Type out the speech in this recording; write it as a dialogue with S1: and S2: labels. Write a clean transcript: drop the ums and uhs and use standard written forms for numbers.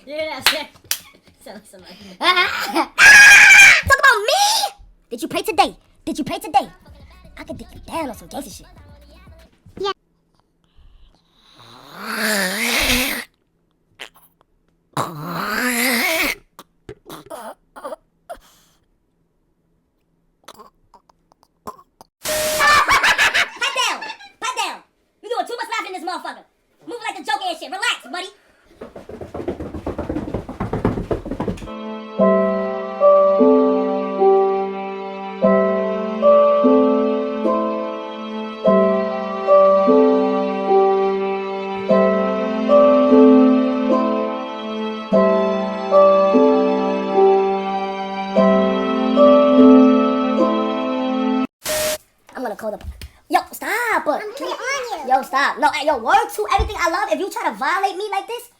S1: You hear that shit? Sound like somebody.
S2: Talk about me? Did you pray today? Did you pray today? I could dick you down on some gangster shit. Yeah. Pipe down. You doing too much laughing in this motherfucker. Move like the Joker and shit. Relax, buddy. I'm gonna call the... Yo, stop!
S3: I'm getting on you.
S2: Yo, stop. No, yo, word to everything I love. If you try to violate me like this,